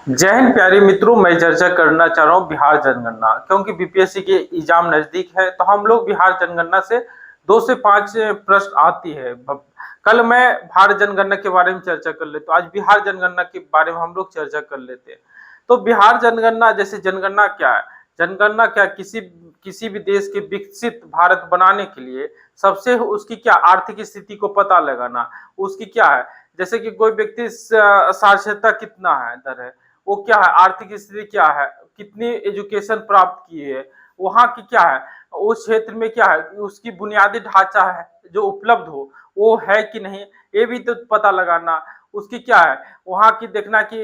जय हिंद प्यारे मित्रों। मैं चर्चा करना चाह रहा हूँ बिहार जनगणना, क्योंकि बीपीएससी के एग्जाम नजदीक है तो हम लोग बिहार जनगणना से 2 से 5 प्रश्न आती है। कल मैं भारत जनगणना के बारे में चर्चा कर लेता हूँ, आज बिहार जनगणना के बारे में हम लोग चर्चा कर लेते हैं। तो बिहार जनगणना, जैसे जनगणना क्या है, जनगणना क्या, किसी भी देश के विकसित भारत बनाने के लिए सबसे उसकी क्या आर्थिक स्थिति को पता लगाना, उसकी क्या है, जैसे कि कोई व्यक्ति साक्षरता कितना है दर है, वो क्या है, आर्थिक स्थिति क्या है, कितनी एजुकेशन प्राप्त की है, वहाँ की क्या है, उस क्षेत्र में क्या है, उसकी बुनियादी ढांचा है जो उपलब्ध हो वो है कि नहीं, ये भी तो पता लगाना। उसकी क्या है, वहाँ की देखना कि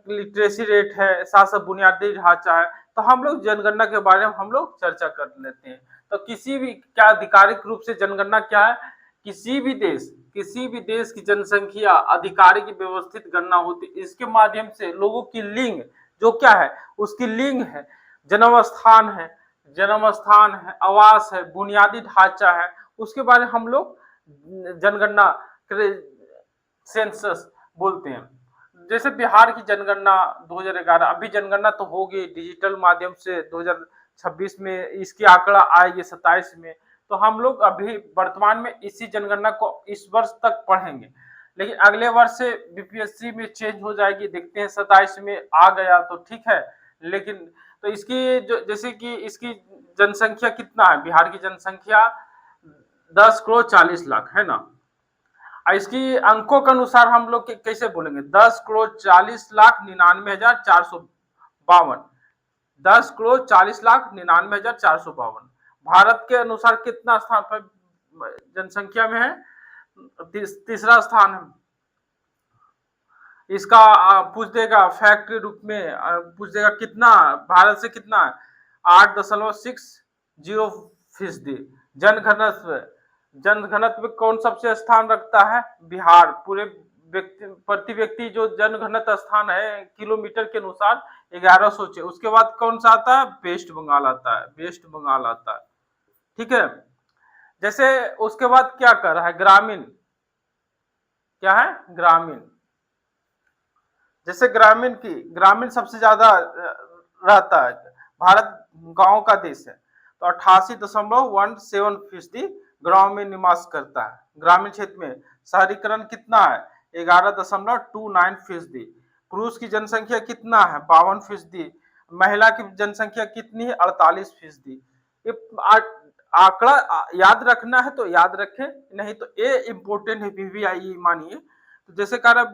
लिटरेसी रेट है, साथ साथ बुनियादी ढांचा है। तो हम लोग जनगणना के बारे में हम लोग चर्चा कर लेते हैं। तो किसी भी क्या आधिकारिक रूप से जनगणना क्या है, किसी भी देश की जनसंख्या आधिकारिक व्यवस्थित गणना होती है। इसके माध्यम से लोगों की लिंग जो क्या है, उसकी लिंग है, जन्म स्थान है, आवास है, बुनियादी ढांचा है, उसके बारे में हम लोग जनगणना सेंसस बोलते हैं। जैसे बिहार की जनगणना 2011, अभी जनगणना तो होगी डिजिटल माध्यम से 2026 में, इसकी आंकड़ा आएगी 27 में। तो हम लोग अभी वर्तमान में इसी जनगणना को इस वर्ष तक पढ़ेंगे, लेकिन अगले वर्ष से बीपीएससी में चेंज हो जाएगी। देखते हैं 27 में आ गया तो ठीक है, लेकिन तो इसकी जो जैसे कि इसकी जनसंख्या कितना है, बिहार की जनसंख्या 10 करोड़ 40 लाख है ना। इसकी अंकों के अनुसार हम लोग कैसे बोलेंगे, 10 करोड़ 40 लाख 99 हजार 452, 10 करोड़ 40 लाख 99 हजार 452। भारत के अनुसार कितना स्थान पर जनसंख्या में है, तीसरा स्थान है। इसका पूछ देगा फैक्ट के रूप में, पूछ देगा कितना भारत से कितना है, 8.60%। जनघनत्व कौन सबसे स्थान रखता है, बिहार। पूरे प्रति व्यक्ति जो जनघनत्व स्थान है किलोमीटर के अनुसार 1106। उसके बाद कौन सा आता है, वेस्ट बंगाल आता है। ठीक है। जैसे उसके बाद क्या कर रहा है, ग्रामीण, क्या है, ग्रामीण। जैसे ग्रामीण सबसे ज्यादा रहता है, भारत गांव का देश है, तो 88.17% गांव में निवास करता है। ग्रामीण क्षेत्र में शहरीकरण कितना है, 11.29%। पुरुष की जनसंख्या कितना है, 52%। महिला की जनसंख्या कितनी है, 48%। ये आंकड़ा याद रखना है तो याद रखें, नहीं तो ये इंपोर्टेंट है, वीवीआई मानिए। तो जैसे कह रहा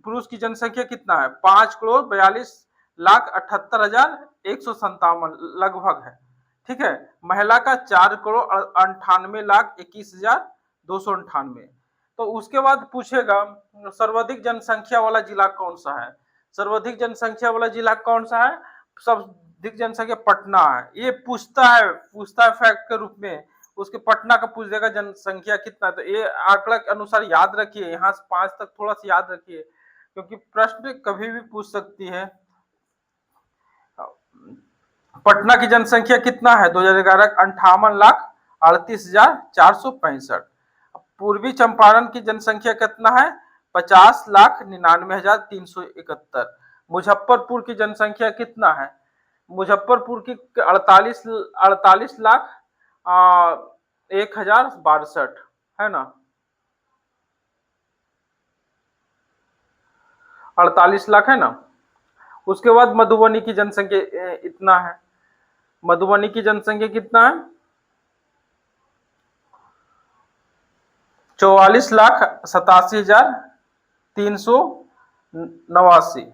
पुरुष की जनसंख्या कितना है, 5,42,78,157 लगभग है। ठीक है। महिला का 4,98,21,298। तो उसके बाद पूछेगा सर्वाधिक जनसंख्या वाला जिला कौन सा है, सर्वाधिक जनसंख्या वाला जिला कौन सा है, सर्वाधिक जनसंख्या पटना है। ये पूछता है फैक्ट के रूप में, उसके पटना का पूछ देगा जनसंख्या कितना। तो ये आंकड़ा के अनुसार याद रखिए, यहाँ से 5 तक थोड़ा सा याद रखिए, क्योंकि प्रश्न कभी भी पूछ सकती है। पटना की जनसंख्या कितना है 2011, 58,38,465। पूर्वी चंपारण की जनसंख्या कितना है, 50,99,371। मुजफ्फरपुर की जनसंख्या कितना है, मुजफ्फरपुर की 48,01,062 है ना, 48 लाख है ना। उसके बाद मधुबनी की जनसंख्या इतना है, मधुबनी की जनसंख्या कितना है, 44,87,389।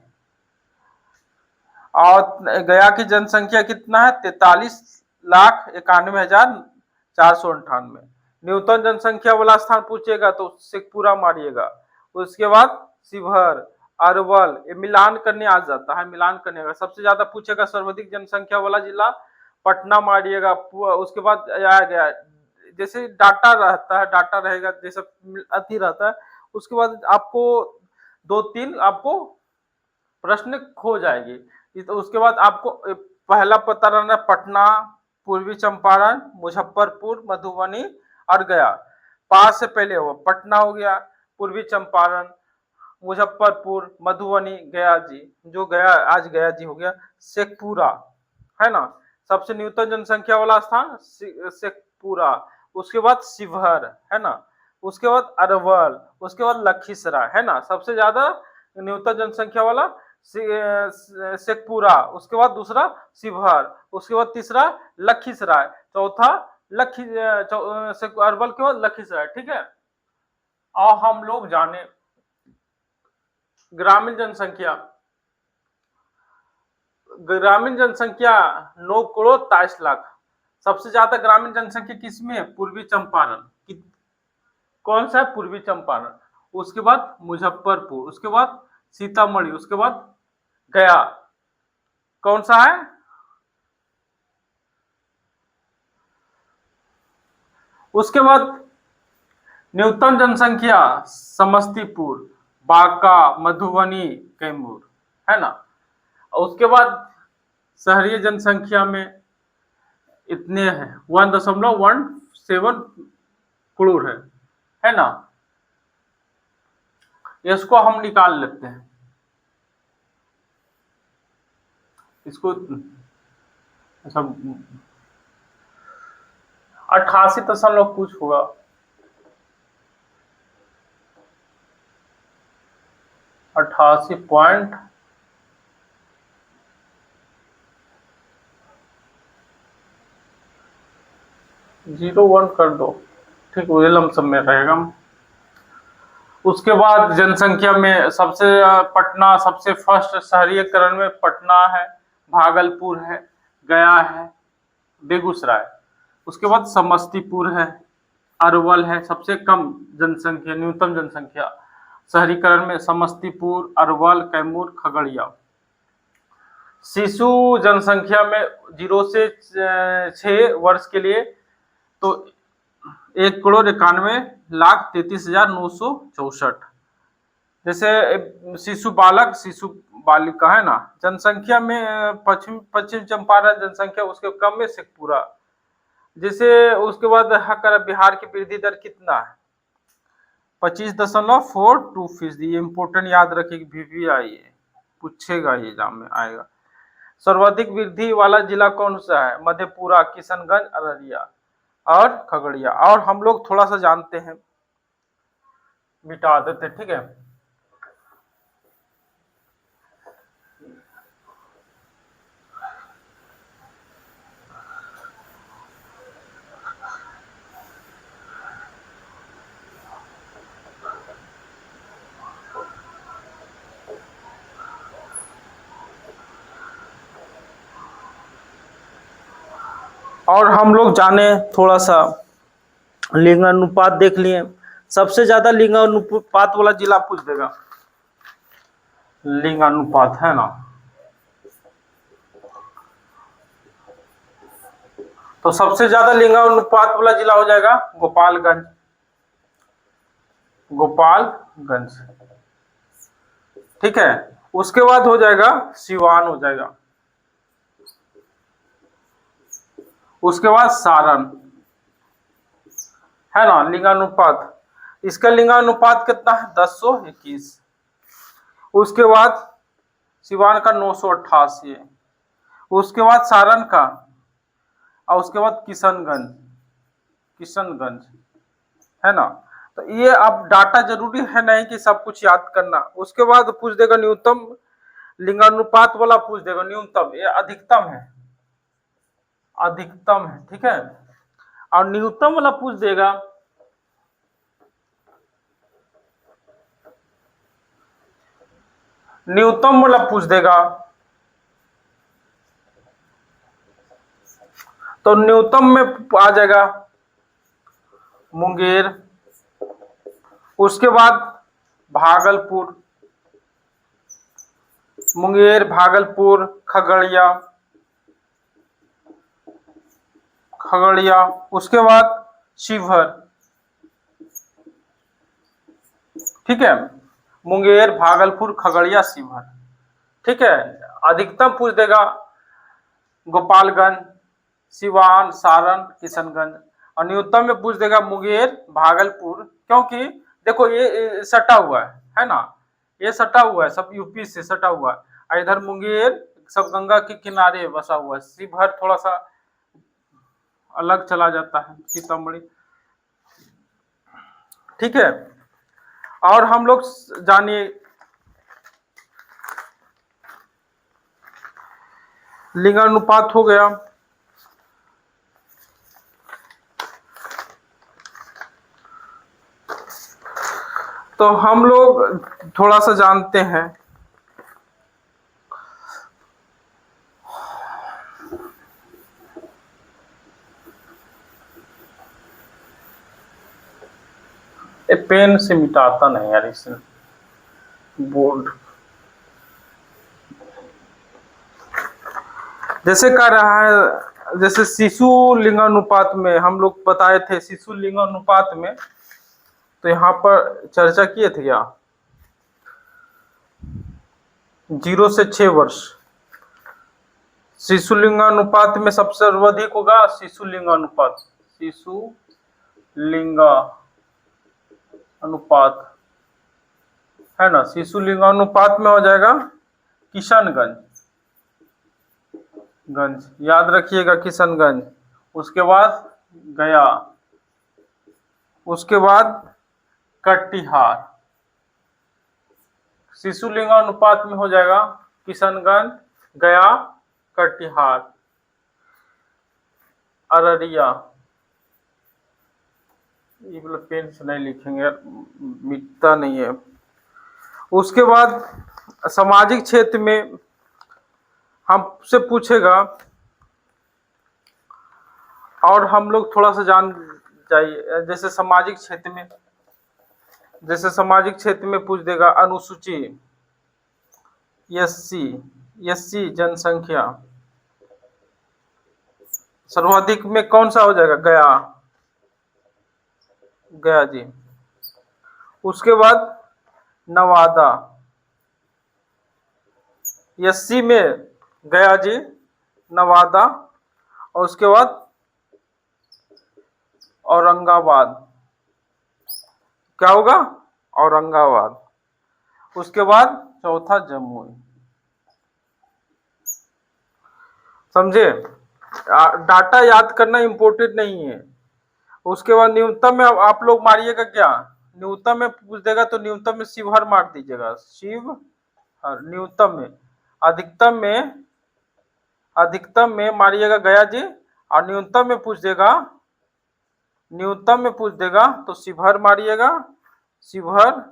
और गया की जनसंख्या कितना है, 43,91,498। न्यूनतम जनसंख्या वाला स्थान पूछेगा तो उससे पूरा मारिएगा। उसके बाद शिवहर, अरवल, ये मिलान करने आ जाता है, मिलान करने का सबसे ज्यादा पूछेगा। सर्वाधिक जनसंख्या वाला जिला पटना मारिएगा। उसके बाद आ गया, जैसे डाटा रहता है, डाटा रहेगा जैसे अति रहता है, उसके बाद आपको 2-3 आपको प्रश्न खो जाएगी। तो उसके बाद आपको पहला पता रहना पटना, पूर्वी चंपारण, मुजफ्फरपुर, मधुबनी और गया। 5 से पहले हो पटना हो गया, पूर्वी चंपारण, मुजफ्फरपुर, मधुबनी, गया जी, जो गया आज गया जी हो गया, शेखपुरा, है ना, सबसे न्यूनतम जनसंख्या वाला स्थान शेखपुरा, उसके बाद शिवहर, है ना, उसके बाद अरवल, उसके बाद लखीसराय, है ना, सबसे ज्यादा न्यूनतम जनसंख्या वाला शेखपुरा, उसके बाद दूसरा शिवहर, उसके बाद तीसरा लखीसराय, चौथा अरवल के बाद लखीसराय, ठीक है। और हम लोग जाने ग्रामीण जनसंख्या, ग्रामीण जनसंख्या 9,23,00,000, सबसे ज्यादा ग्रामीण जनसंख्या किसमें है? पूर्वी चंपारण, कौन सा है? पूर्वी चंपारण, उसके बाद मुजफ्फरपुर, उसके बाद सीतामढ़ी, उसके बाद गया, कौन सा है? उसके बाद न्यूनतम जनसंख्या समस्तीपुर, बांका, मधुबनी, कैमूर, है ना। उसके बाद शहरी जनसंख्या में इतने हैं 1.17 करोड़ है ना। इसको हम निकाल लेते हैं, इसको अच्छा 88 कुछ होगा, 88.01 कर दो, ठीक, वही लमसम में रहेगा। उसके बाद जनसंख्या में सबसे पटना सबसे फर्स्ट शहरीकरण में पटना है, भागलपुर है, गया है, बेगूसराय, उसके बाद समस्तीपुर है, अरवल है, सबसे कम जनसंख्या न्यूनतम जनसंख्या शहरीकरण में समस्तीपुर, अरवल, कैमूर, खगड़िया। शिशु जनसंख्या में 0 से 6 वर्ष के लिए तो 1,91,33,964, जैसे शिशु बालक शिशु बालिका, है ना। जनसंख्या में पश्चिम चंपारण जनसंख्या उसके कम में शेखपुरा, जैसे उसके बाद बिहार की वृद्धि दर कितना है? 25.42%, ये इंपोर्टेंट याद रखिए, VVI पूछेगा, ये एग्जाम में आएगा। सर्वाधिक वृद्धि वाला जिला कौन सा है? मधेपुरा, किशनगंज, अररिया और खगड़िया। और हम लोग थोड़ा सा जानते हैं, मिटा देते, ठीक है। और हम लोग जाने थोड़ा सा लिंगानुपात देख लिए, सबसे ज्यादा लिंगानुपात वाला जिला पूछ देगा, लिंगानुपात, है ना। तो सबसे ज्यादा लिंगानुपात वाला जिला हो जाएगा गोपालगंज, गोपालगंज, ठीक है। उसके बाद हो जाएगा सिवान, हो जाएगा, उसके बाद सारण, है ना। लिंगानुपात, इसका लिंगानुपात कितना है? 10:21। उसके बाद सिवान का 988, उसके बाद सारण का, और उसके बाद किशनगंज, किशनगंज, है ना। तो ये अब डाटा जरूरी है नहीं कि सब कुछ याद करना। उसके बाद पूछ देगा न्यूनतम लिंगानुपात वाला, पूछ देगा न्यूनतम, ये अधिकतम है, अधिकतम है, ठीक है। और न्यूनतम वाला पूछ देगा न्यूनतम वाला पूछ देगा, तो न्यूनतम में आ जाएगा मुंगेर, उसके बाद भागलपुर, मुंगेर, भागलपुर, खगड़िया, खगड़िया, उसके बाद शिवहर, ठीक है। मुंगेर, भागलपुर, खगड़िया, शिवहर, ठीक है। अधिकतम पूछ देगा गोपालगंज, सिवान, सारण, किशनगंज, और न्यूनतम में पूछ देगा मुंगेर, भागलपुर, क्योंकि देखो ये सटा हुआ है ना। ये सटा हुआ है, सब यूपी से सटा हुआ है, और इधर मुंगेर सब गंगा के किनारे बसा हुआ है। शिवहर थोड़ा सा अलग चला जाता है, सीतामढ़ी। ठीक है, और हम लोग जानिए लिंगानुपात हो गया। तो हम लोग थोड़ा सा जानते हैं ये पेन से मिटाता नहीं यार इसे बोर्ड। जैसे कह रहा है, जैसे शिशु लिंगानुपात में हम लोग बताए थे, शिशु लिंगानुपात में तो यहाँ पर चर्चा किए थे क्या, 0 से 6 वर्ष। शिशु लिंगानुपात में सबसे सर्वाधिक होगा शिशु लिंगानुपात, शिशु लिंगा अनुपात है ना। शिशु लिंगानुपात में हो जाएगा किशनगंज, याद रखिएगा किशनगंज। उसके बाद गया, उसके बाद कटिहार। शिशु लिंगानुपात में हो जाएगा किशनगंज, गया, कटिहार, अररिया। ये मतलब पेन से नहीं लिखेंगे, मिटता नहीं है। उसके बाद सामाजिक क्षेत्र में हमसे पूछेगा, और हम लोग थोड़ा सा जान जाइए। जैसे सामाजिक क्षेत्र में, जैसे सामाजिक क्षेत्र में पूछ देगा अनुसूची एससी जनसंख्या सर्वाधिक में कौन सा हो जाएगा, गया जी। उसके बाद नवादा, एससी में गया जी, नवादा, और उसके बाद औरंगाबाद। क्या होगा, औरंगाबाद। उसके बाद चौथा जमुई। समझे, डाटा याद करना इंपॉर्टेंट नहीं है। उसके बाद न्यूनतम में आप लोग मारिएगा क्या, न्यूनतम में पूछ देगा तो न्यूनतम में शिवहर मार दीजिएगा, शिवहर। न्यूनतम में, अधिकतम में मारिएगा गया जी, और न्यूनतम में पूछ देगा तो शिवहर मारिएगा, शिवहर।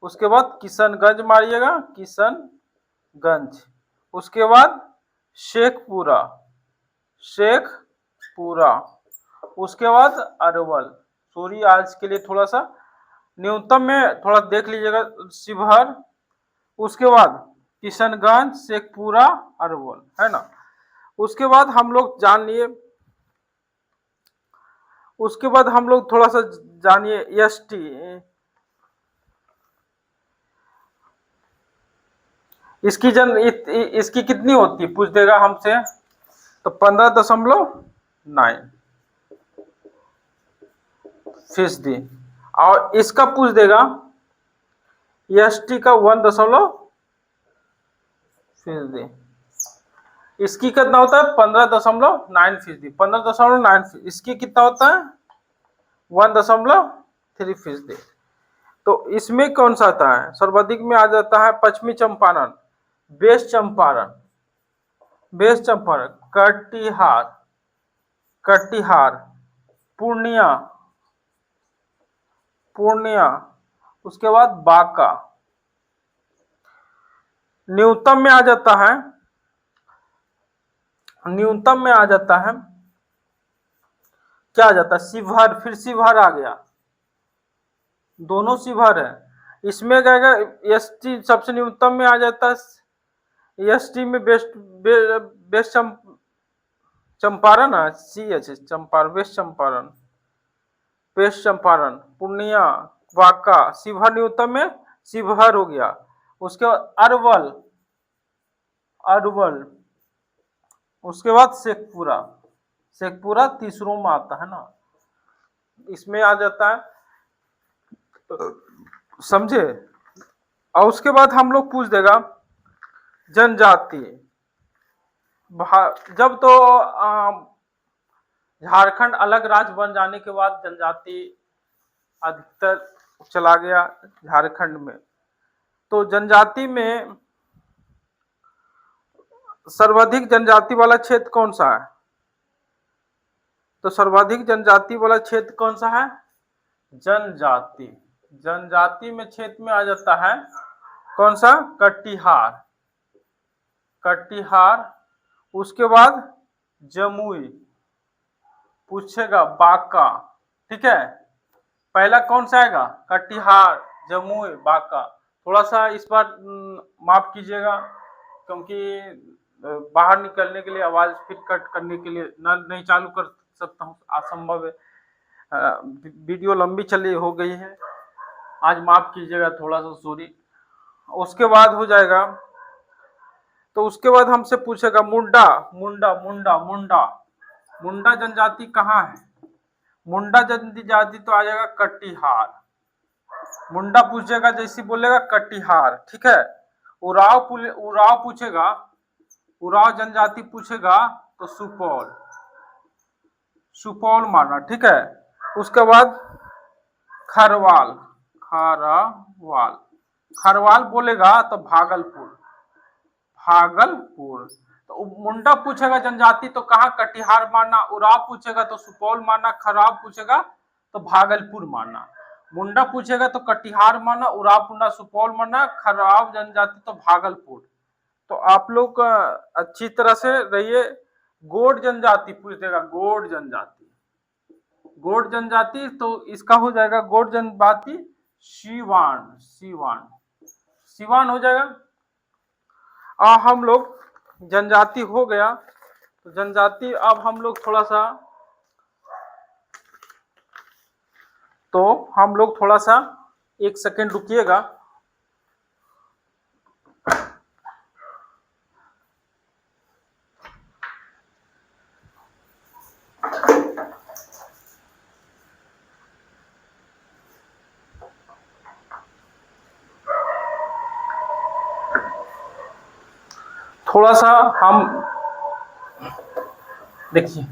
उसके बाद किशनगंज मारिएगा, किशनगंज। उसके बाद शेखपुरा, उसके बाद अरवल। सॉरी आज के लिए थोड़ा सा न्यूनतम में थोड़ा देख लीजिएगा, शिवहर, उसके बाद किशनगंज, शेखपुरा, अरवल, है ना। उसके बाद हम लोग जान लिए, उसके बाद हम लोग थोड़ा सा जानिए एसटी। इसकी कितनी होती है पूछ देगा हमसे, तो 15.9%। और इसका पूछ देगा एसटी का 1%। इसकी कितना होता है 15.9%, 15.9%। इसकी कितना होता है 1.3%। तो इसमें कौन सा आता है, सर्वाधिक में आ जाता है पश्चिमी चंपारण, वेस्ट चंपारण, कटिहार, पूर्णिया, उसके बाद बांका। न्यूनतम में आ जाता है, क्या आ जाता है, शिवहर। फिर शिवहर आ गया, दोनों शिवहर है। इसमें कहेगा एसटी सबसे न्यूनतम में आ जाता है, एसटी में वेस्ट चंपारण है, वेस्ट चंपारण, पूर्णिया, बांका। शिवहर न्यूनतम में शिवहर हो गया। उसके बाद अरवल, उसके बाद शेखपुरा तीसरों में आता है ना, इसमें आ जाता है, समझे। और उसके बाद हम लोग पूछ देगा जनजाति। जब तो झारखंड अलग राज्य बन जाने के बाद जनजाति अधिकतर चला गया झारखंड में। तो जनजाति में सर्वाधिक जनजाति वाला क्षेत्र कौन सा है? तो सर्वाधिक जनजाति वाला क्षेत्र कौन सा है? जनजाति। जनजाति में क्षेत्र में आ जाता है कौन सा? कटिहार। कटिहार। उसके बाद जमुई पूछेगा, बांका। ठीक है, पहला कौन सा आएगा? कटिहार, जमुई, बांका। थोड़ा सा इस बार माफ कीजिएगा, क्योंकि बाहर निकलने के लिए आवाज फिर कट करने के लिए नहीं चालू कर सकता हूँ, असंभव है। वीडियो लंबी चली हो गई है, आज माफ कीजिएगा, थोड़ा सा सॉरी। उसके बाद हो जाएगा, तो उसके बाद हमसे पूछेगा मुंडा। मुंडा मुंडा मुंडा मुंडा जनजाति कहाँ है? मुंडा जनजाति तो आ जाएगा कटिहार। मुंडा पूछेगा, जैसे बोलेगा कटिहार। ठीक है, उराव पूछेगा, उराव जनजाति पूछेगा तो सुपौल। सुपौल माना। ठीक है, उसके बाद खरवाल। खरवाल। खरवाल बोलेगा तो भागलपुर। भागलपुर। तो मुंडा पूछेगा जनजाति तो कहाँ? कटिहार माना। उराव पूछेगा तो सुपौल माना। खराव पूछेगा तो भागलपुर माना। मुंडा पूछेगा तो कटिहार माना। उराव पूछना सुपौल माना। खराव जनजाति तो भागलपुर। तो आप लोग अच्छी तरह से रहिए। गोंड जनजाति पूछ देगा, गोंड जनजाति। गोंड जनजाति तो इसका हो जाएगा गोंड जनजाति सीवान। सीवान। सीवान हो जाएगा। हम लोग जनजाति हो गया, तो जनजाति अब हम लोग थोड़ा सा एक सेकेंड रुकिएगा। थोड़ा सा हम देखिए,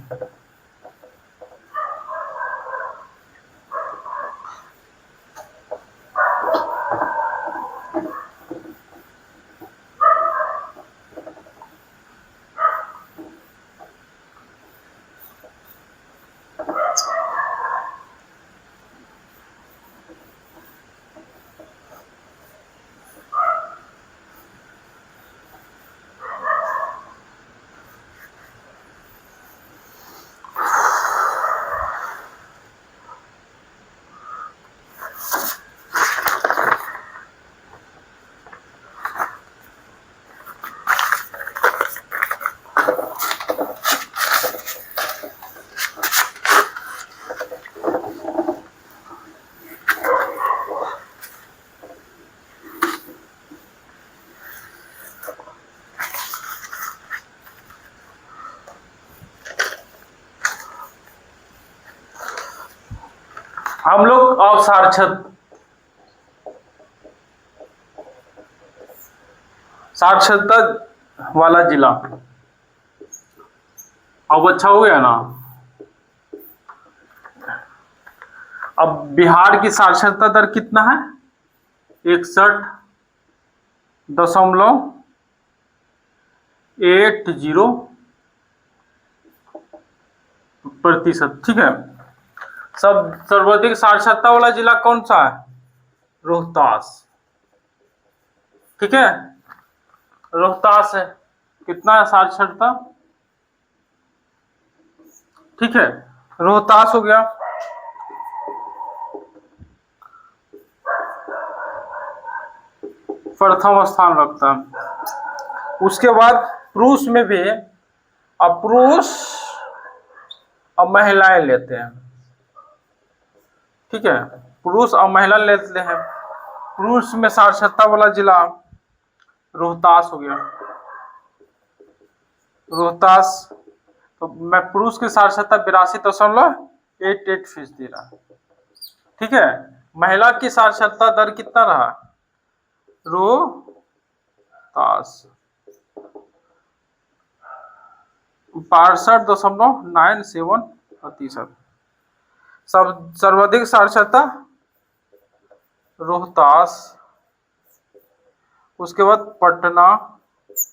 हम लोग अब साक्षरता वाला जिला। अब अच्छा हो गया ना? अब बिहार की साक्षरता दर कितना है? 61.80%। ठीक है, सब सर्वाधिक साक्षरता वाला जिला कौन सा है? रोहतास। ठीक है, रोहतास है। कितना है साक्षरता? ठीक है, रोहतास हो गया। प्रथम स्थान रखता है। उसके बाद पुरुष में भी, अब पुरुष अब महिलाएं लेते हैं। ठीक है, पुरुष और महिला लेते हैं। पुरुष में साक्षरता वाला जिला रोहतास हो गया। रोहतास। तो मैं पुरुष की साक्षरता 82.88% रहा। ठीक है, महिला की साक्षरता दर कितना रहा? रोहतास 62.97%। सब सर्वाधिक साक्षरता रोहतास, उसके बाद पटना,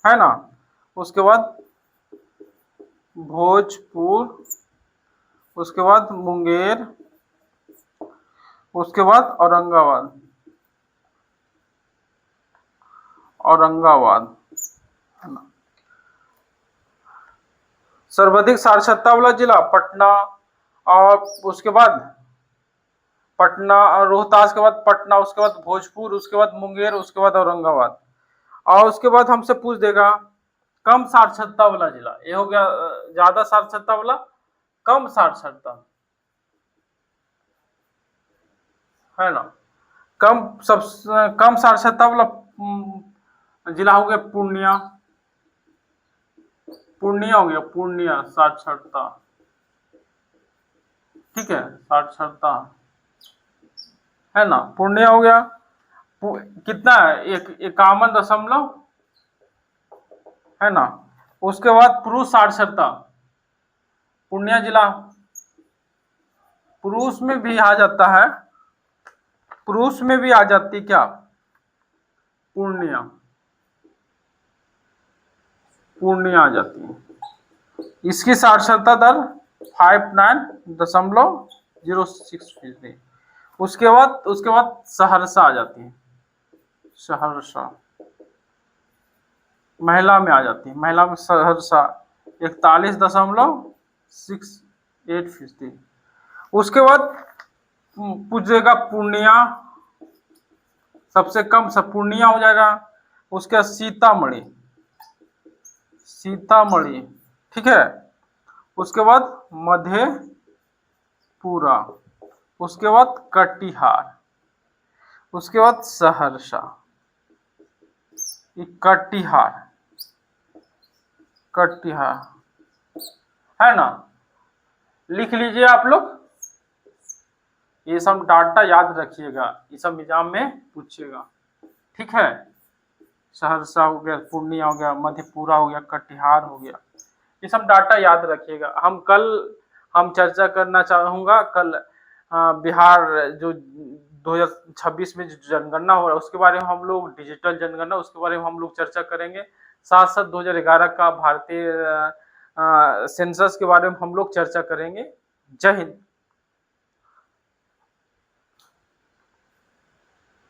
है ना, उसके बाद भोजपुर, उसके बाद मुंगेर, उसके बाद औरंगाबाद, औरंगाबाद, है ना। सर्वाधिक साक्षरता वाला जिला पटना, और उसके बाद पटना, रोहतास के बाद पटना, उसके बाद भोजपुर, उसके बाद मुंगेर, उसके बाद औरंगाबाद। और उसके बाद हमसे पूछ देगा कम साक्षरता वाला जिला, ये हो गया ज्यादा साक्षरता वाला, कम साक्षरता, है ना। सब कम साक्षरता वाला जिला हो गया पूर्णिया, पूर्णिया हो गया, पूर्णिया साक्षरता, ठीक है, साक्षरता, है ना, पूर्णिया हो गया। कितना है, 51., है ना। उसके बाद पुरुष साक्षरता, पूर्णिया जिला पुरुष में भी आ जाता है, पुरुष में भी आ जाती क्या, पूर्णिया, पूर्णिया आ जाती है। इसकी साक्षरता दर 59.06%। उसके बाद सहरसा आ जाती है, सहरसा महिला में आ जाती है, महिला में सहरसा 41.68%। उसके बाद पूछेगा पूर्णिया, सबसे कम सब पूर्णिया हो जाएगा। उसके बाद सीतामढ़ी, सीतामढ़ी, ठीक है। उसके बाद मधेपुरा, उसके बाद कटिहार, उसके बाद सहरसा, कटिहार, कटिहार, है ना। लिख लीजिए आप लोग, ये सब डाटा याद रखिएगा, ये सब एग्जाम में पूछेगा, ठीक है। सहरसा हो गया, पूर्णिया हो गया, मधेपुरा हो गया, कटिहार हो गया, ये सब डाटा याद रखिएगा। हम चर्चा करना चाहूंगा कल बिहार जो 2026 में जो जनगणना हो रहा है उसके बारे में, हम लोग डिजिटल जनगणना उसके बारे में हम लोग चर्चा करेंगे। साथ साथ 2011 का भारतीय सेंसस के बारे में हम लोग चर्चा करेंगे। जय हिंद।